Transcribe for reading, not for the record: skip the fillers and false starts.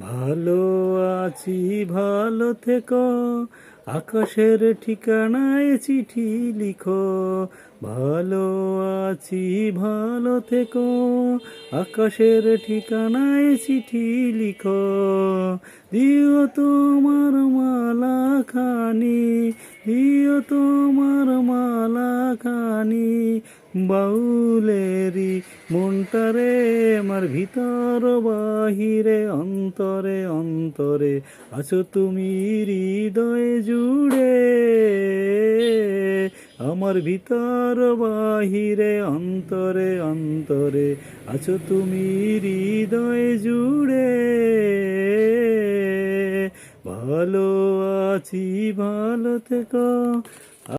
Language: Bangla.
ভালো আছি ভালো থেকো, আকাশের ঠিকানায় চিঠি লিখো। ভালো আছি ভালো থেকো, আকাশের ঠিকানায় চিঠি লিখো। দিও তোমার মালা খানি, দিও তোমার মালা খানি, বাউলেরি মনটারে আমার ভিতর বাহিরে অন্তরে অন্তরে আছো তুমি হৃদয়ে জুড়ে। আমার ভিতর বাহিরে অন্তরে অন্তরে আছো তুমি হৃদয়ে জুড়ে। ভালো আছি ভালো থেকো,